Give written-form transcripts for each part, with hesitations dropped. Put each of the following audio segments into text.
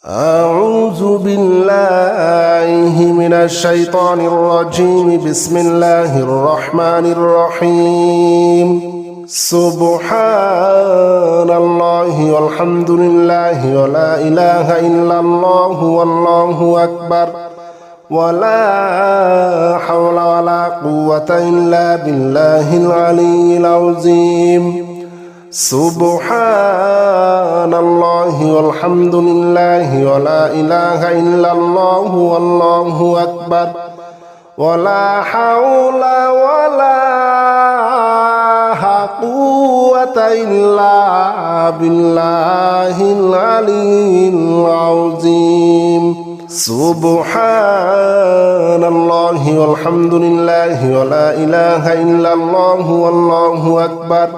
أعوذ بالله من الشيطان الرجيم بسم الله الرحمن الرحيم سبحان الله والحمد لله ولا إله إلا الله والله أكبر ولا حول ولا قوة إلا بالله العلي العظيم سبحان الله والحمد لله ولا إله إلا الله والله أكبر ولا حول ولا قوة إلا بالله العلي العظيم سبحان الله والحمد لله ولا إله إلا الله والله أكبر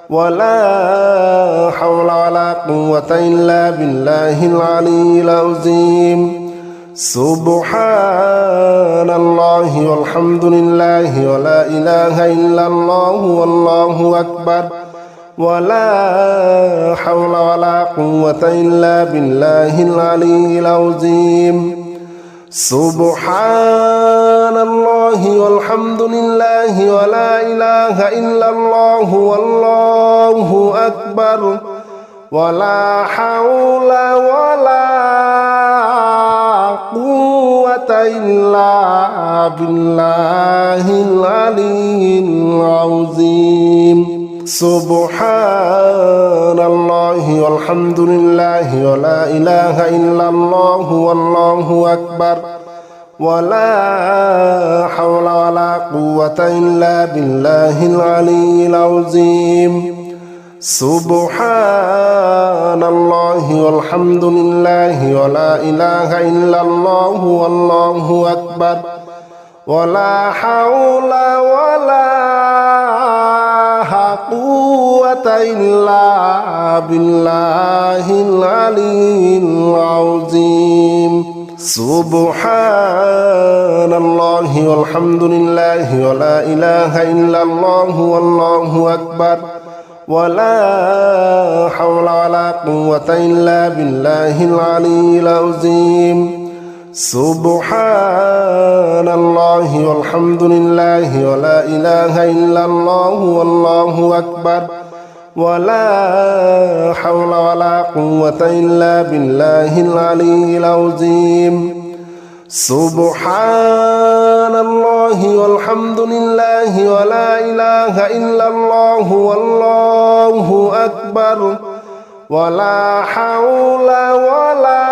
ولا حول ولا قوة إلا بالله العلي العظيم سبحان الله والحمد لله ولا إله إلا الله والله أكبر ولا حول ولا قوة إلا بالله العلي العظيم سبحان الله والحمد لله ولا إله إلا الله والله أكبر ولا حول ولا قوة إلا بالله العلي العظيم سبحان الله والحمد لله ولا إله إلا الله والله أكبر ولا حول ولا قوة إلا بالله العلي العظيم سبحان الله والحمد لله ولا إله إلا الله والله أكبر ولا حول ولا قوة إلا بالله العلي العظيم سبحان الله والحمد لله ولا إله إلا الله والله أكبر ولا حول ولا قوة إلا بالله العلي العظيم سبحان الله والحمد لله ولا إله إلا الله والله أكبر ولا حول ولا قوة إلا بالله العلي العظيم سبحان الله والحمد لله ولا إله إلا الله والله أكبر ولا حول ولا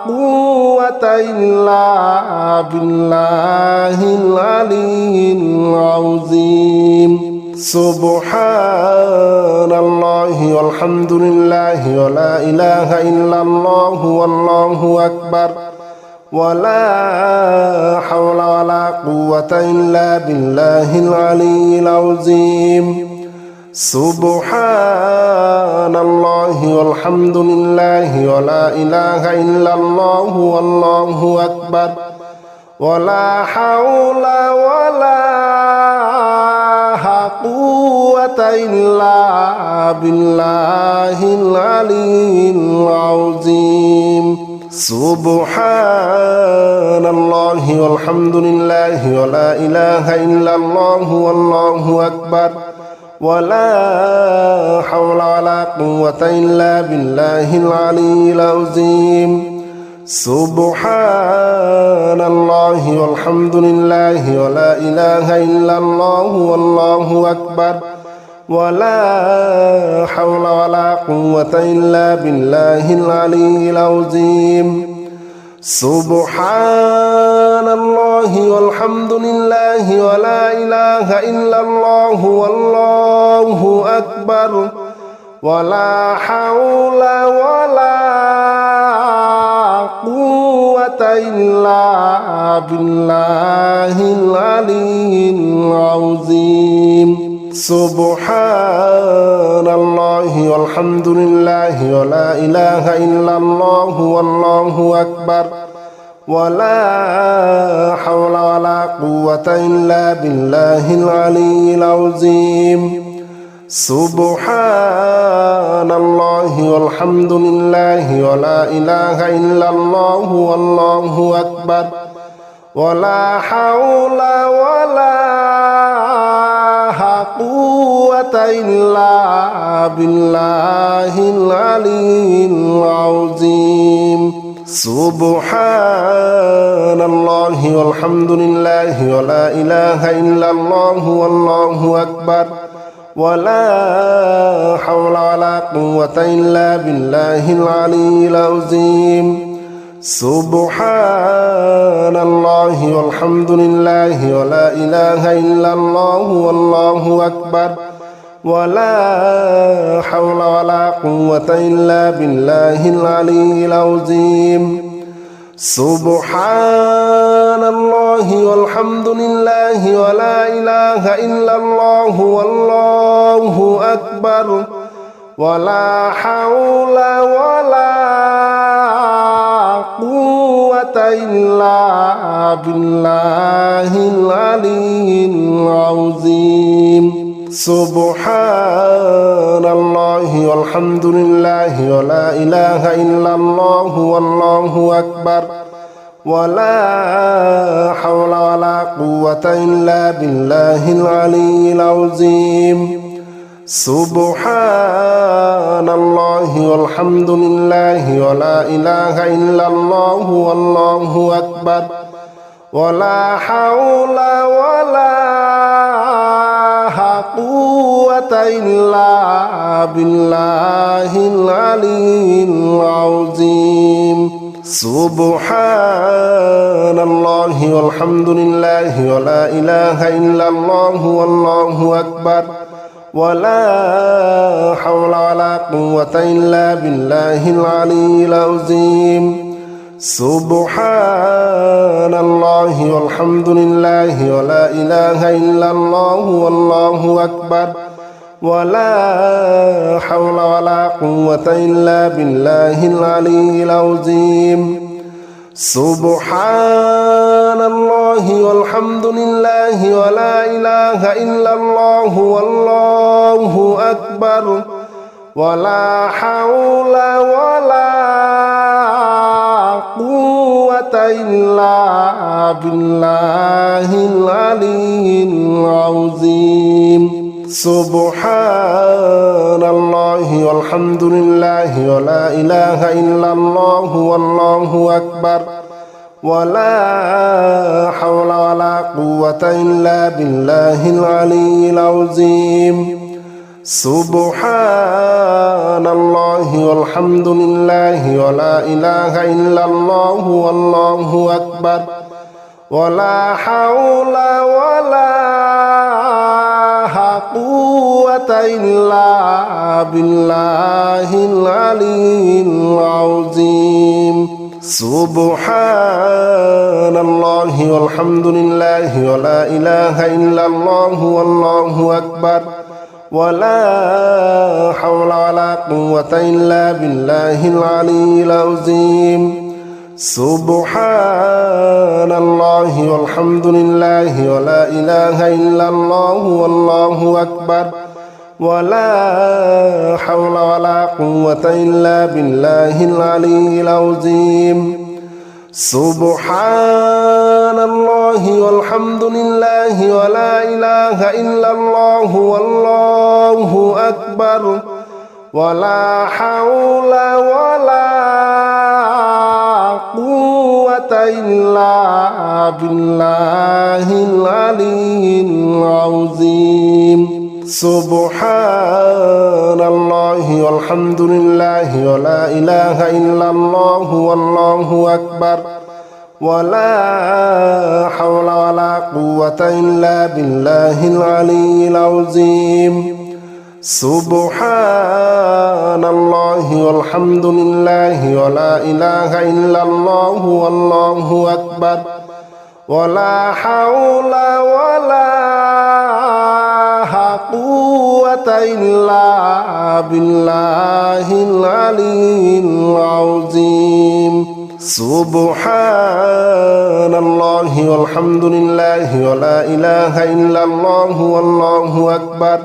قوة إلا بالله العلي العظيم سبحان الله والحمد لله ولا إله إلا الله والله أكبر ولا حول ولا قوة إلا بالله العلي العظيم سبحان الله والحمد لله ولا إله إلا الله والله أكبر ولا حول ولا قوة إلا بالله العلي العظيم سبحان الله والحمد لله ولا إله إلا الله والله أكبر ولا حول ولا قوة إلا بالله العلي العظيم سبحان الله والحمد لله ولا إله إلا الله والله أكبر ولا حول ولا قوة إلا بالله العلي العظيم سبحان الله والحمد لله ولا إله إلا الله والله أكبر ولا حول ولا قوة إلا بالله العلي العظيم سبحان الله والحمد لله ولا إله إلا الله والله أكبر ولا حول ولا قوة إلا بالله العلي العظيم Subhanallah walhamdulillah wa la ilaha illallah wallahu akbar wa la hawla wa la quwwata illa billahil aliyyil azim. Subhanallah walhamdulillah wa la ilaha illallah wallahu akbar wa la hawla wa la quwwata illa billahil aliyyil azim. Subhanallah walhamdulillah wa la ilaha illallah wallahu akbar wa la hawla wa la quwwata illa billahil aliyyil azim. Subhanallah walhamdulillah wa la ilaha illallah wallahu akbar wa la hawla wa la quwwata illa billahil aliyyil azim. Subhanallah walhamdulillah wa la ilaha illallah wallahu akbar wa la hawla wa la quwwata illa billahil aliyyil azim. Subhanallah walhamdulillah wa la ilaha illallah wallahu akbar wa la hawla wa la quwwata illa billahil aliyyil azim. Subhanallah walhamdulillah wa la ilaha illallah wallahu akbar wa la hawla wa la quwwata illa billahil aliyyil azim. Subhanallah walhamdulillah wa la ilaha illallah wallahu akbar wa la hawla wa la quwwata illa billahil aliyyil azim. Subhanallah walhamdulillah wa la ilaha illallah wallahu akbar wa la hawla wa la quwwata illa billahil aliyyil azim. Subhanallah walhamdulillah wa la ilaha illallah wallahu akbar wa la hawla wa la quwwata illa billahil aliyyil azim. Subhanallah walhamdulillah wa la ilaha illallah wallahu akbar wa la hawla wa la quwwata illa billahil aliyyil azim. Subhanallah walhamdulillah wa la ilaha illallah wallahu akbar wa la hawla wa la quwwata illa billahil aliyyil azim. Subhanallah walhamdulillah wa la ilaha illallah wallahu akbar wa la hawla wa la quwwata illa billahil aliyyil azim. Subhanallah walhamdulillah wa la ilaha illallah wallahu akbar wa la hawla wa la quwwata illa billahil aliyyil azim. Subhanallah walhamdulillah wa la ilaha illallah wallahu akbar wa la hawla wa la quwwata illa billahil aliyyil azim. Subhanallah walhamdulillah wa la ilaha illallah wallahu akbar wa la hawla wa la quwwata illa billahil aliyyil azim. Subhanallah walhamdulillah wa la ilaha illallah wallahu akbar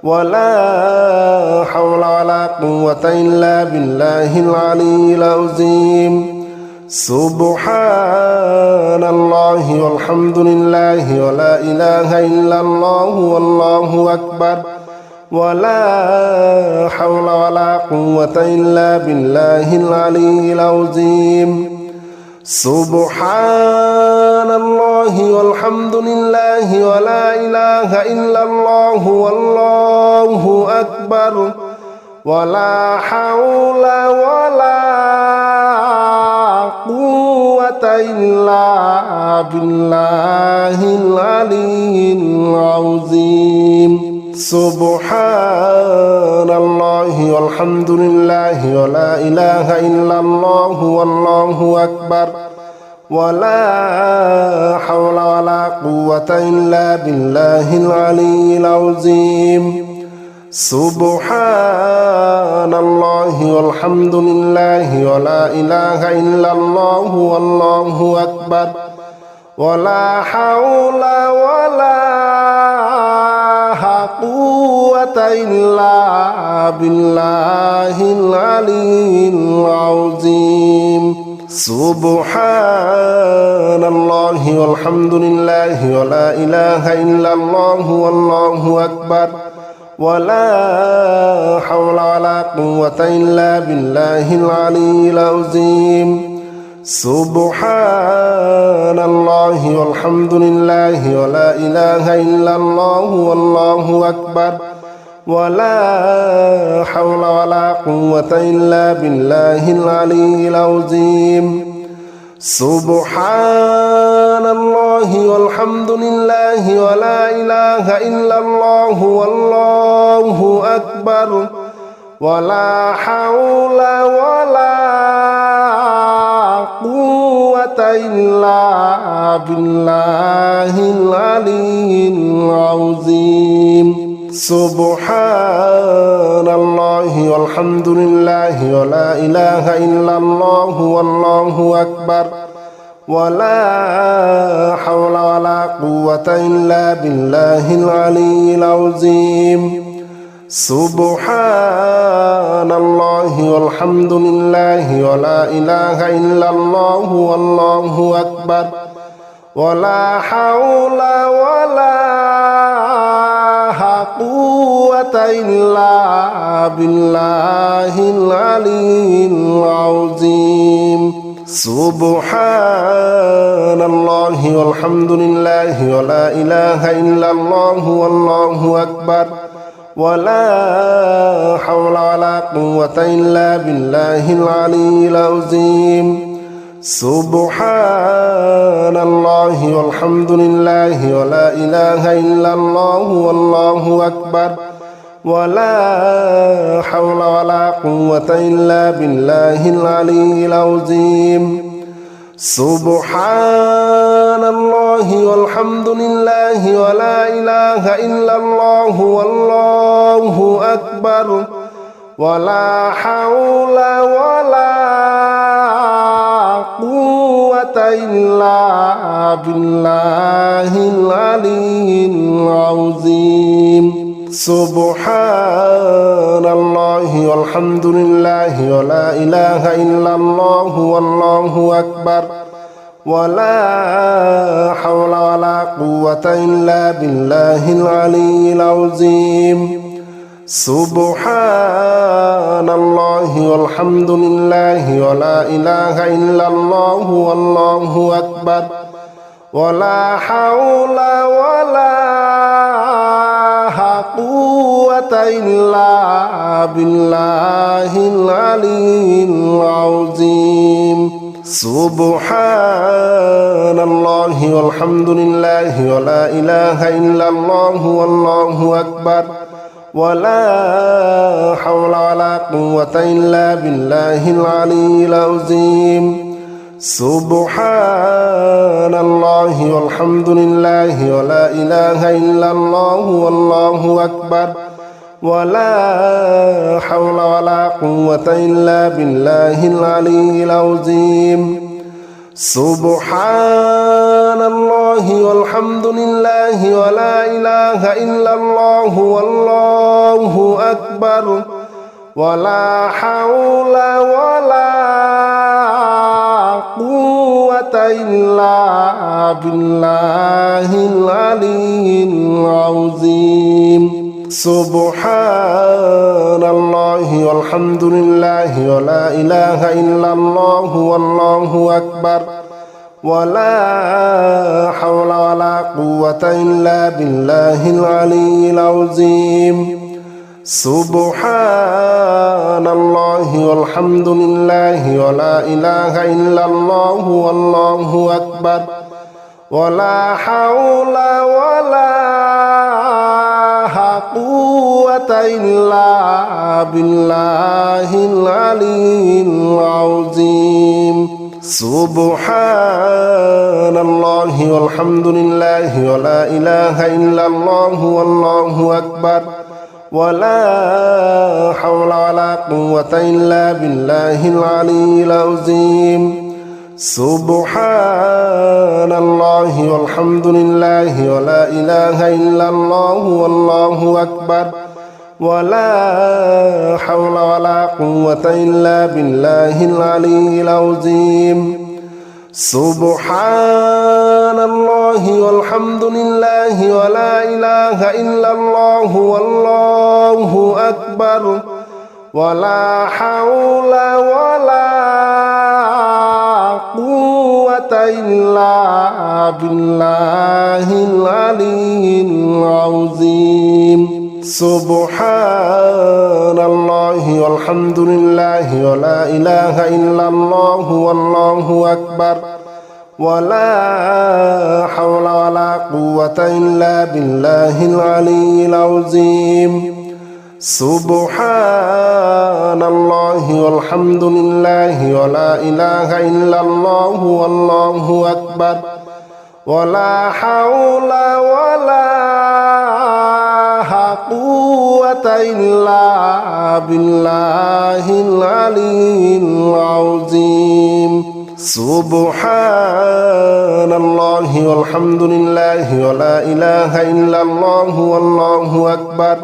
ولا حول ولا قوة إلا بالله العلي العظيم سبحان الله والحمد لله ولا إله إلا الله والله أكبر ولا حول ولا قوة إلا بالله العلي العظيم سبحان الله والحمد لله ولا إله إلا الله والله أكبر ولا حول ولا قوة إلا بالله العلي العظيم سبحان الله والحمد لله ولا إله إلا الله والله أكبر ولا حول ولا قوة إلا بالله العلي العظيم سبحان الله والحمد لله ولا إله إلا الله والله أكبر ولا حول ولا قوة إلا بالله العلي العظيم سبحان الله والحمد لله ولا إله إلا الله والله أكبر ولا حول ولا قوة إلا بالله العلي العظيم سبحان الله والحمد لله ولا إله إلا الله والله أكبر ولا حول ولا قوة إلا بالله العلي العظيم سبحان الله والحمد لله ولا إله إلا الله والله أكبر ولا حول ولا قوة إلا بالله العلي العظيم سبحان الله والحمد لله ولا إله إلا الله والله أكبر ولا حول ولا قوة إلا بالله العلي العظيم سبحان الله والحمد لله ولا إله إلا الله والله أكبر ولا حول ولا قوة إلا بالله العلي العظيم سبحان الله والحمد لله ولا إله إلا الله والله أكبر ولا حول ولا قوة إلا بالله العلي العظيم سبحان الله والحمد لله ولا إله إلا الله والله أكبر ولا حول ولا قوة إلا بالله العلي العظيم سبحان الله والحمد لله ولا إله إلا الله والله أكبر ولا حول ولا قوة إلا بالله العلي العظيم سبحان الله والحمد لله ولا إله إلا الله والله أكبر ولا حول ولا قوة إلا بالله العلي العظيم سبحان الله والحمد لله ولا إله إلا الله والله أكبر ولا حول ولا قوة إلا بالله العلي العظيم سبحان الله والحمد لله ولا إله إلا الله والله أكبر ولا حول ولا قوة إلا بالله العلي العظيم سبحان الله والحمد لله ولا إله إلا الله والله أكبر ولا حول ولا قوة إلا بالله العلي العظيم سبحان الله والحمد لله ولا إله إلا الله والله أكبر ولا حول ولا قوة إلا بالله العلي العظيم سبحان الله والحمد لله ولا إله إلا الله والله أكبر ولا حول ولا قوة إلا بالله العلي العظيم سبحان الله والحمد لله ولا إله إلا الله والله أكبر ولا حول ولا قوة إلا بالله العلي العظيم سبحان الله والحمد لله ولا إله إلا الله والله أكبر ولا حول ولا قوة إلا بالله العلي العظيم سبحان الله والحمد لله ولا إله إلا الله والله أكبر ولا حول ولا قوة إلا بالله العلي العظيم سبحان الله والحمد لله ولا إله إلا الله والله أكبر ولا حول ولا قوة إلا بالله العلي العظيم سبحان الله والحمد لله ولا إله إلا الله والله أكبر ولا حول ولا قوة إلا بالله العلي العظيم سبحان الله والحمد لله ولا إله إلا الله والله أكبر ولا حول ولا قوة إلا بالله العلي العظيم سبحان الله والحمد لله ولا إله إلا الله والله أكبر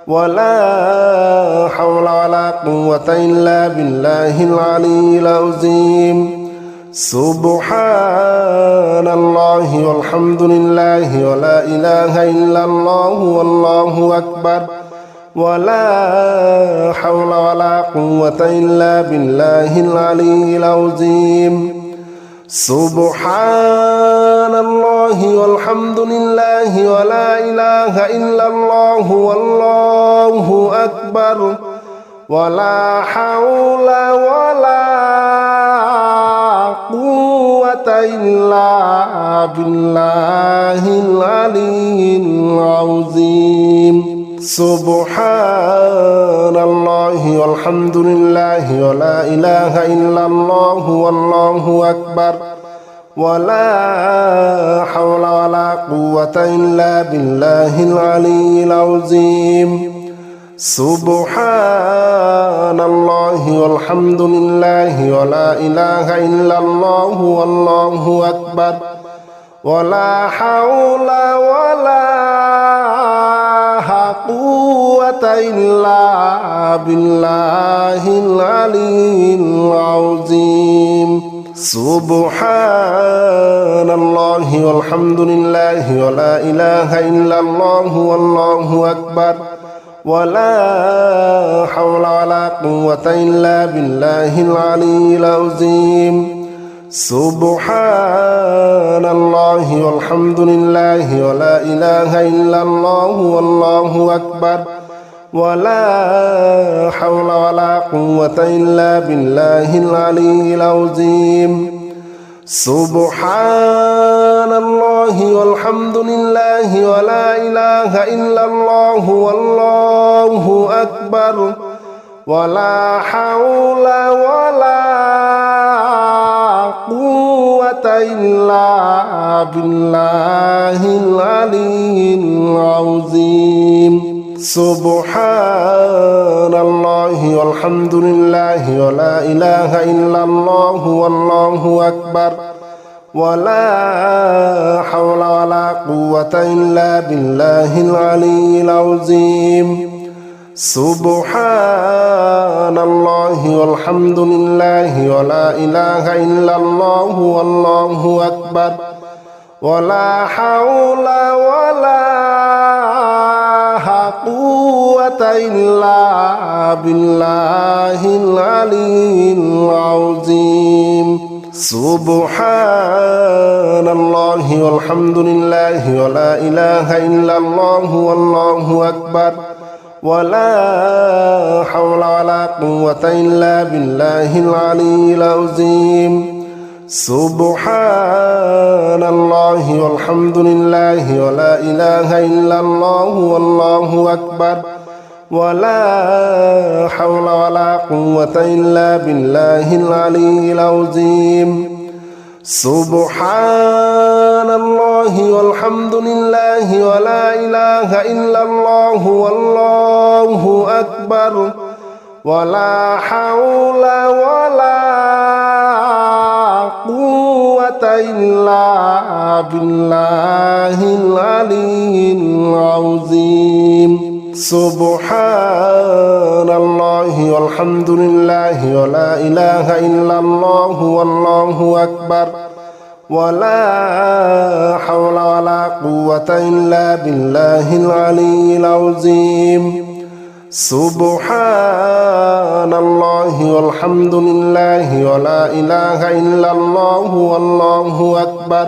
ولا حول ولا قوة إلا بالله العلي العظيم سبحان الله والحمد لله ولا إله إلا الله والله أكبر ولا حول ولا قوة إلا بالله العلي العظيم سبحان الله والحمد لله ولا إله إلا الله والله أكبر ولا حول ولا قوة إلا بالله العلي العظيم سبحان الله والحمد لله ولا إله إلا الله والله أكبر ولا حول ولا قوة إلا بالله العلي العظيم سبحان الله والحمد لله ولا إله إلا الله والله أكبر ولا حول ولا قوة إلا بالله العلي العظيم سبحان الله والحمد لله ولا إله إلا الله والله أكبر ولا حول ولا قوة إلا بالله العلي العظيم سبحان الله والحمد لله ولا إله إلا الله والله أكبر ولا حول ولا قوة إلا بالله العلي العظيم سبحان الله والحمد لله ولا إله إلا الله والله أكبر ولا حول ولا قوة إلا بالله العلي العظيم سبحان الله والحمد لله ولا إله إلا الله والله أكبر ولا حول ولا قوة إلا بالله العلي العظيم سبحان الله والحمد لله ولا إله إلا الله والله أكبر ولا حول ولا قوة إلا بالله العلي العظيم سبحان الله والحمد لله ولا إله إلا الله والله أكبر ولا حول ولا قوة إلا بالله العلي العظيم سبحان الله والحمد لله ولا إله إلا الله والله أكبر ولا حول ولا قوة إلا بالله العلي العظيم سبحان الله والحمد لله ولا إله إلا الله والله أكبر ولا حول ولا قوة إلا بالله العلي العظيم سبحان الله والحمد لله ولا إله إلا الله والله أكبر ولا حول ولا قوة إلا بالله العلي العظيم سبحان الله والحمد لله ولا إله إلا الله والله أكبر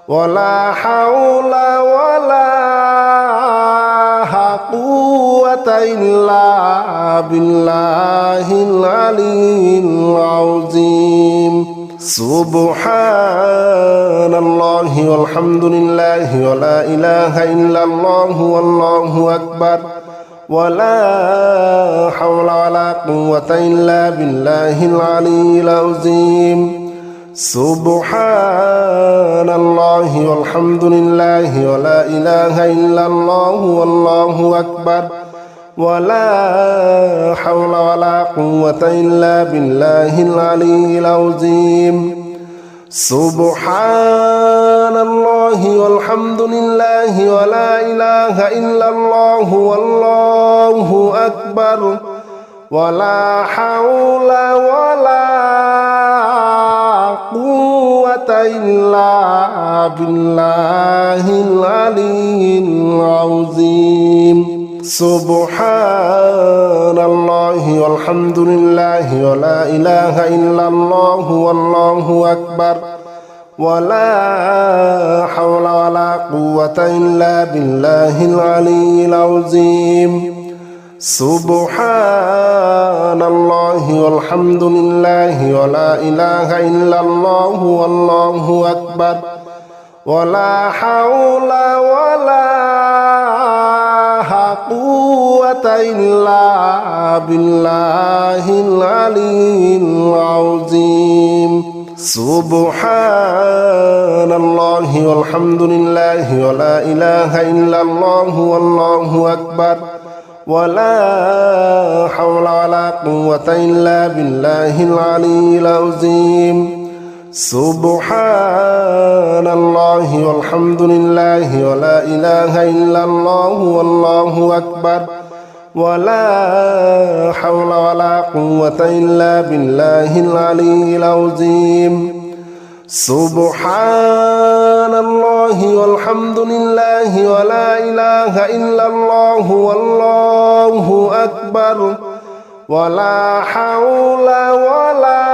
ولا حول ولا قوة إلا بالله العلي العظيم سبحان الله والحمد لله ولا إله إلا الله والله أكبر ولا حول ولا قوة إلا بالله العلي العظيم سبحان الله والحمد لله ولا إله إلا الله والله أكبر ولا حول ولا قوة إلا بالله العلي العظيم سبحان الله والحمد لله ولا إله إلا الله والله أكبر ولا حول ولا قوة إلا بالله العلي العظيم سبحان الله والحمد لله ولا إله إلا الله والله أكبر ولا حول ولا قوة إلا بالله العلي العظيم سبحان الله والحمد لله ولا إله إلا الله والله أكبر ولا حول ولا قوة إلا بالله العلي العظيم سبحان الله والحمد لله ولا إله إلا الله والله أكبر ولا حول ولا قوة إلا بالله العلي العظيم سبحان الله والحمد لله ولا إله إلا الله والله أكبر ولا حول ولا قوة إلا بالله العلي العظيم سبحان الله والحمد لله ولا إله إلا الله والله أكبر ولا حول ولا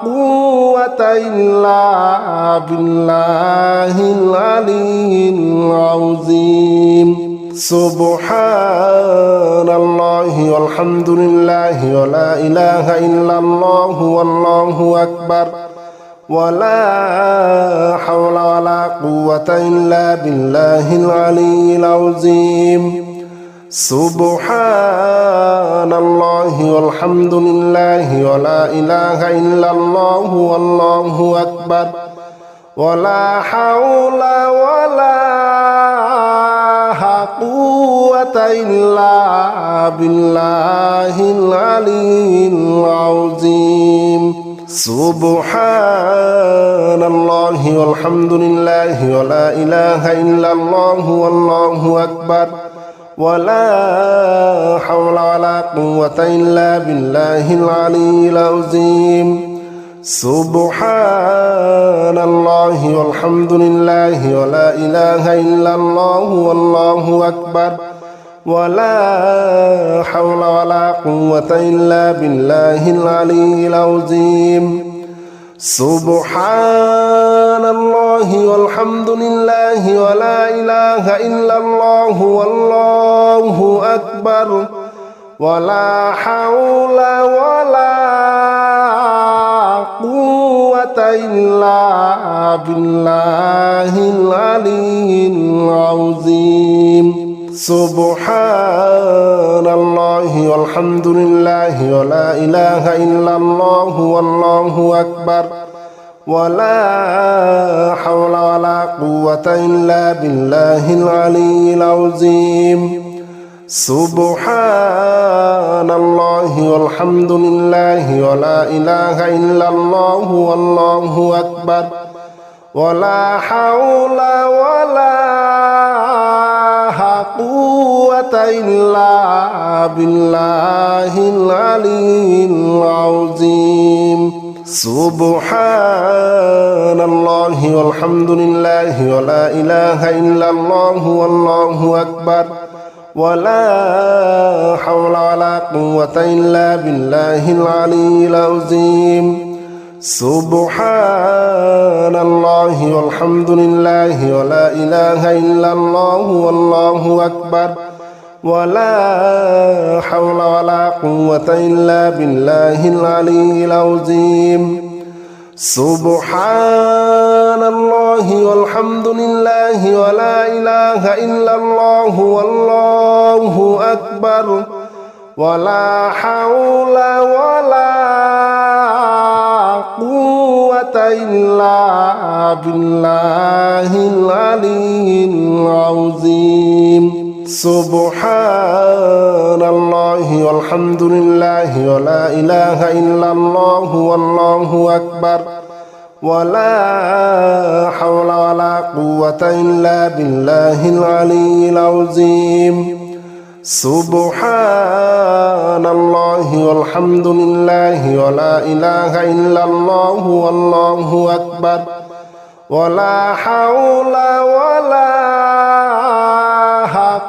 قوة إلا بالله العلي العظيم سبحان الله والحمد لله ولا إله إلا الله والله أكبر ولا حول ولا قوة إلا بالله العلي العظيم سبحان الله والحمد لله ولا إله إلا الله والله أكبر ولا حول ولا قوة إلا بالله العلي العظيم سبحان الله والحمد لله ولا إله إلا الله والله أكبر ولا حول ولا قوة إلا بالله العلي العظيم سبحان الله والحمد لله ولا إله إلا الله والله أكبر ولا حول ولا قوة إلا بالله العلي العظيم سبحان الله والحمد لله ولا إله إلا الله والله أكبر ولا حول ولا قوة إلا بالله العلي العظيم سبحان الله والحمد لله ولا إله إلا الله والله أكبر ولا حول ولا قوة إلا بالله العلي العظيم سبحان الله والحمد لله ولا إله إلا الله والله أكبر ولا حول ولا قوة إلا بالله العلي العظيم سبحان الله والحمد لله ولا إله إلا الله والله أكبر ولا حول ولا قوة إلا بالله العلي العظيم سبحان الله والحمد لله ولا إله إلا الله والله أكبر ولا حول ولا قوة إلا بالله العلي العظيم سبحان الله والحمد لله ولا إله إلا الله والله أكبر ولا حول ولا قوة إلا بالله العلي العظيم سبحان الله والحمد لله ولا إله إلا الله والله أكبر ولا حول ولا قوة إلا بالله العلي العظيم سبحان الله والحمد لله ولا إله إلا الله والله أكبر ولا حول ولا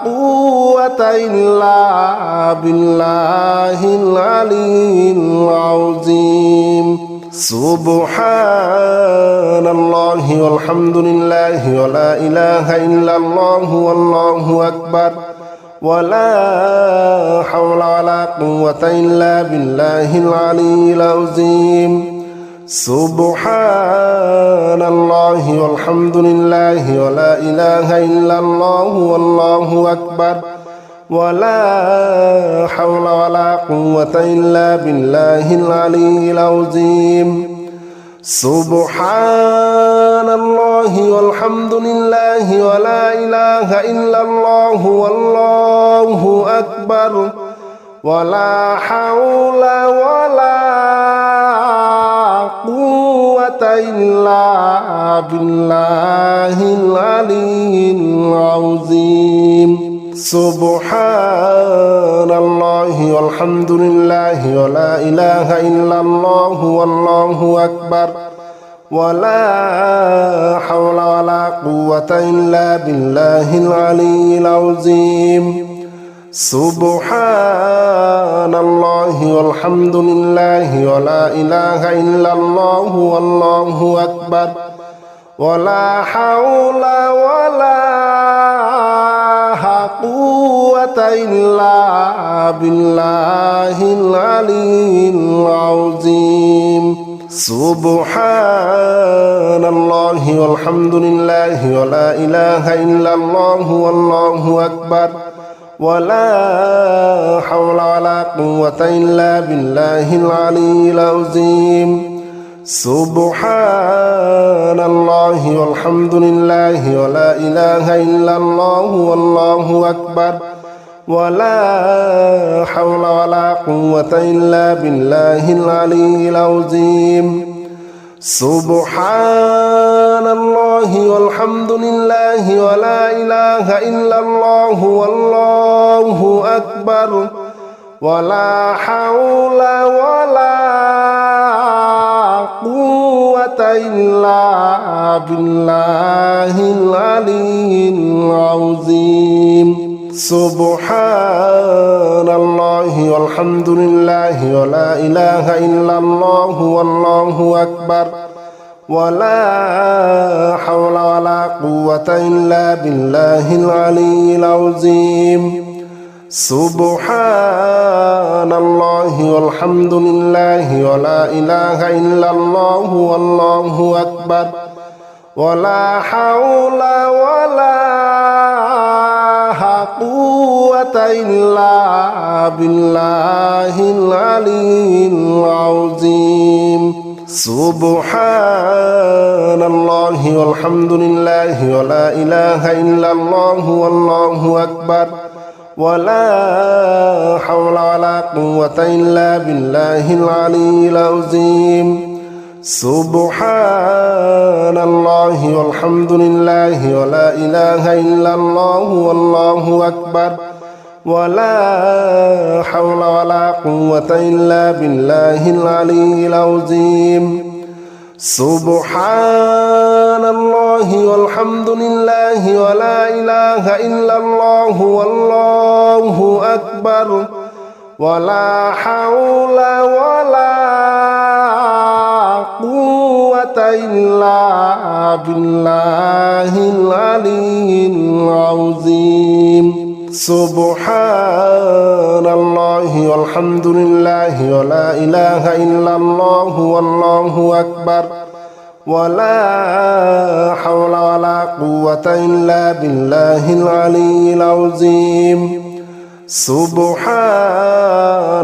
قوة إلا بالله العلي العظيم سبحان الله والحمد لله ولا إله إلا الله والله أكبر ولا حول ولا قوة إلا بالله العلي العظيم سبحان الله والحمد لله ولا إله إلا الله والله أكبر ولا حول ولا قوة إلا بالله العلي العظيم سبحان الله والحمد لله ولا إله إلا الله والله أكبر ولا حول ولا قوة إلا بالله العلي العظيم سبحان الله والحمد لله ولا إله إلا الله والله أكبر ولا حول ولا قوة إلا بالله العلي العظيم سبحان الله والحمد لله ولا إله إلا الله والله أكبر ولا حول ولا قوة إلا بالله العلي العظيم سبحان الله والحمد لله ولا إله إلا الله والله أكبر ولا حول ولا قوة إلا بالله العلي العظيم سبحان الله والحمد لله ولا إله إلا الله والله أكبر ولا حول ولا قوة إلا بالله العلي العظيم سبحان الله والحمد لله ولا إله إلا الله والله أكبر ولا حول ولا قوة إلا بالله العلي العظيم سبحان الله والحمد لله ولا إله إلا الله والله أكبر ولا حول ولا قوة إلا بالله العلي العظيم سبحان الله والحمد لله ولا إله إلا الله والله أكبر ولا حول ولا قوة إلا بالله العلي العظيم سبحان الله والحمد لله ولا إله إلا الله والله أكبر ولا حول ولا قوة إلا بالله العلي العظيم سبحان الله والحمد لله ولا إله إلا الله والله أكبر ولا حول ولا قوة إلا بالله العلي العظيم سبحان الله والحمد لله ولا إله إلا الله والله أكبر ولا حول ولا قوة إلا بالله العلي العظيم سبحان الله والحمد لله ولا إله إلا الله والله أكبر ولا حول ولا قوة إلا بالله العلي العظيم سبحان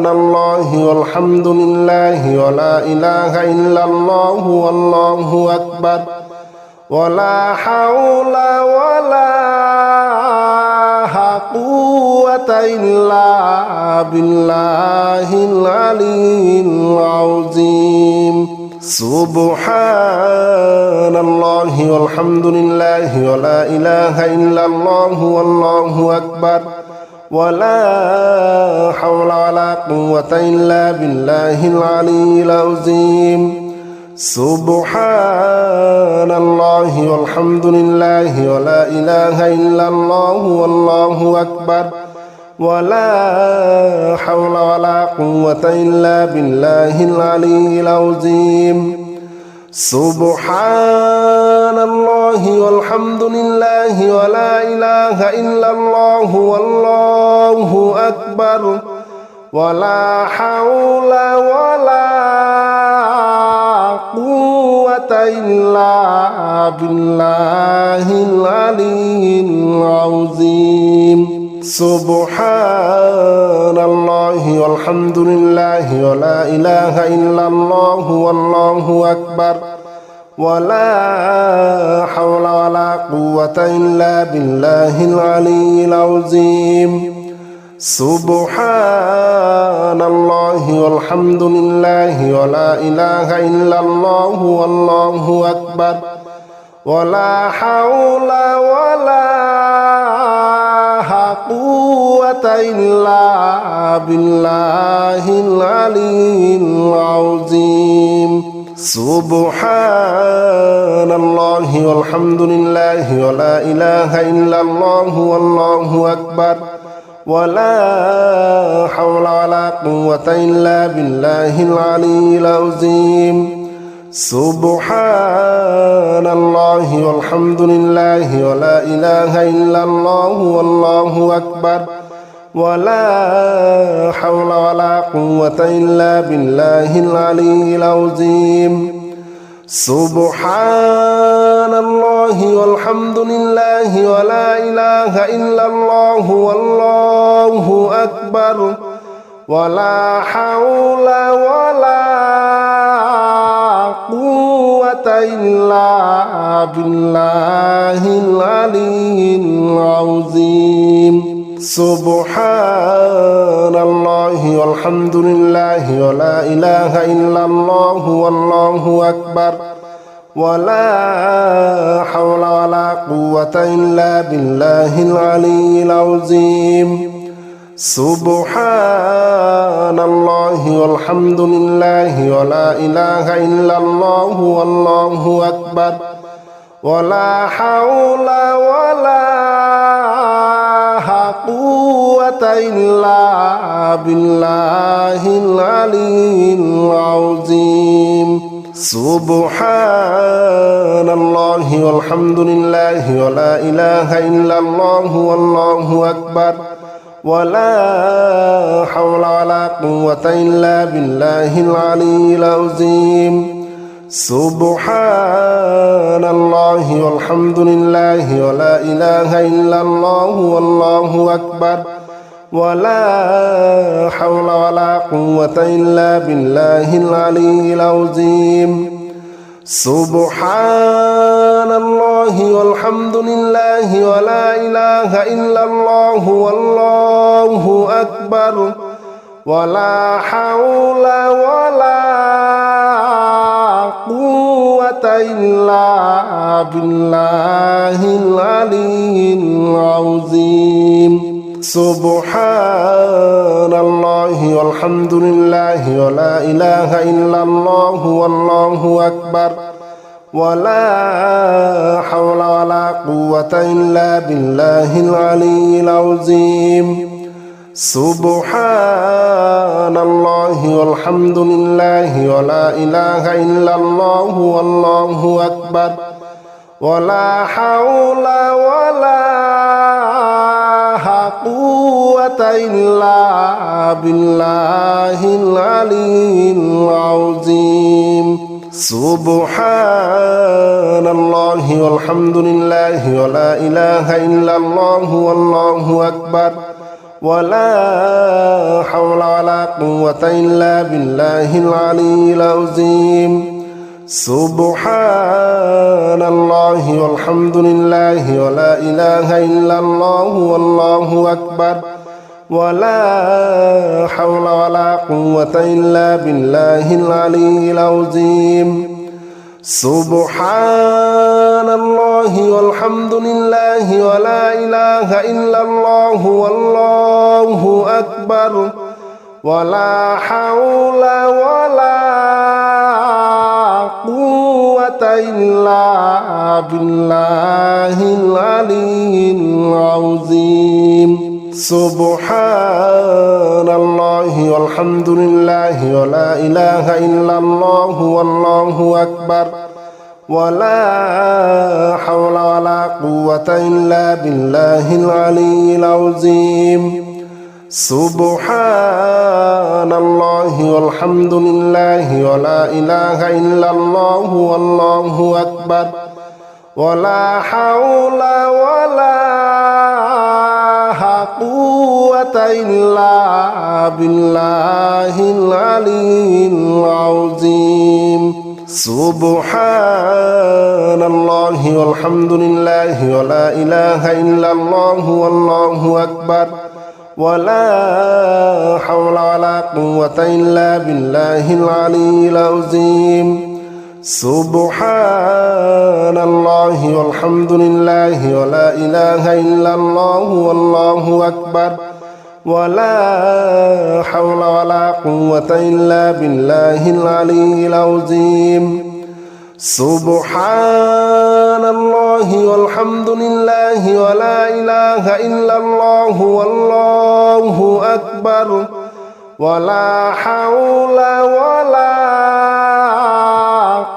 الله والحمد لله ولا إله إلا الله والله أكبر ولا حول ولا قوة إلا بالله العلي العظيم سبحان الله والحمد لله ولا إله إلا الله والله أكبر ولا حول ولا قوة إلا بالله العلي العظيم سبحان الله والحمد لله ولا إله إلا الله والله أكبر ولا حول ولا قوة إلا بالله العلي العظيم سبحان الله والحمد لله ولا إله إلا الله والله أكبر ولا حول ولا قوة إلا بالله العلي العظيم سبحان الله والحمد لله ولا إله إلا الله والله أكبر ولا حول ولا قوة إلا بالله العلي العظيم سبحان الله والحمد لله ولا إله إلا الله والله أكبر ولا حول ولا قوة إلا بالله العلي العظيم سبحان الله والحمد لله ولا إله إلا الله والله أكبر ولا حول ولا قوة إلا بالله العلي العظيم سبحان الله والحمد لله ولا إله إلا الله والله أكبر ولا حول ولا قوة إلا بالله العلي العظيم سبحان الله والحمد لله ولا إله إلا الله والله أكبر ولا حول ولا قوة إلا بالله العلي العظيم سبحان الله والحمد لله ولا إله إلا الله والله أكبر ولا حول ولا قوة إلا بالله العلي العظيم سبحان الله والحمد لله ولا إله إلا الله والله أكبر ولا حول ولا قوة إلا بالله العلي العظيم سبحان الله والحمد لله ولا إله إلا الله والله أكبر ولا حول ولا قوة إلا بالله العلي العظيم سبحان الله والحمد لله ولا إله إلا الله والله أكبر ولا حول ولا قوة إلا بالله العلي العظيم سبحان الله والحمد لله ولا إله إلا الله والله أكبر ولا حول ولا قوة إلا بالله العلي العظيم سبحان الله والحمد لله ولا إله إلا الله والله أكبر ولا حول ولا قوة إلا بالله العلي العظيم سبحان الله والحمد لله ولا إله إلا الله والله أكبر ولا حول ولا قوة إلا بالله العلي العظيم سبحان الله والحمد لله ولا إله إلا الله والله أكبر ولا حول ولا قوة إلا بالله العلي العظيم سبحان الله والحمد لله ولا إله إلا الله والله أكبر ولا حول ولا قوة إلا بالله العلي العظيم سبحان الله والحمد لله ولا إله إلا الله والله أكبر ولا حول ولا قوة إلا بالله العلي العظيم سبحان الله والحمد لله ولا إله إلا الله والله أكبر ولا حول ولا قوة إلا بالله العلي العظيم سبحان الله والحمد لله ولا إله إلا الله والله أكبر ولا حول ولا قوة إلا بالله العلي العظيم سبحان الله والحمد لله ولا إله إلا الله والله أكبر ولا حول ولا قوة إلا بالله العلي العظيم سبحان الله والحمد لله ولا إله إلا الله والله أكبر ولا حول ولا قوة إلا بالله العلي العظيم سبحان الله والحمد لله ولا إله إلا الله والله أكبر ولا حول ولا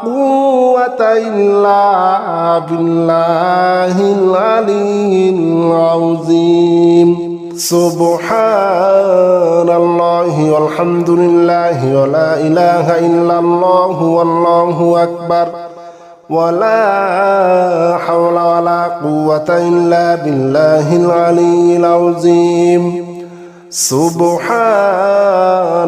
قوة إلا بالله العلي العظيم سبحان الله والحمد لله ولا إله إلا الله والله أكبر ولا حول ولا قوة إلا بالله العلي العظيم سبحان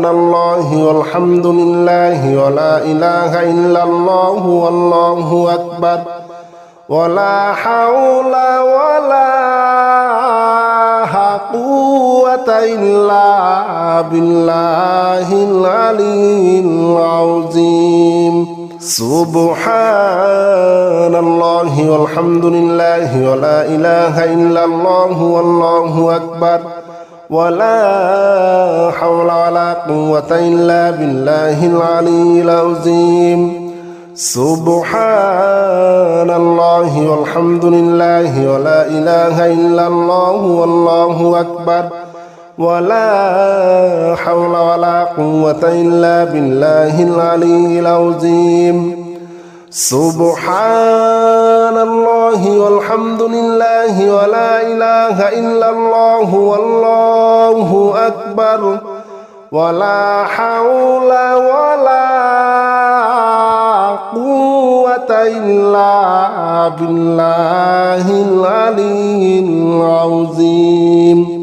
الله والحمد لله ولا إله إلا الله والله أكبر ولا حول ولا قوة إلا بالله العلي العظيم سبحان الله والحمد لله ولا إله إلا الله والله أكبر ولا حول ولا قوة إلا بالله العلي العظيم سبحان الله والحمد لله ولا إله إلا الله والله أكبر ولا حول ولا قوة إلا بالله العلي العظيم سبحان الله والحمد لله ولا إله إلا الله والله أكبر ولا حول ولا قوة إلا بالله العلي العظيم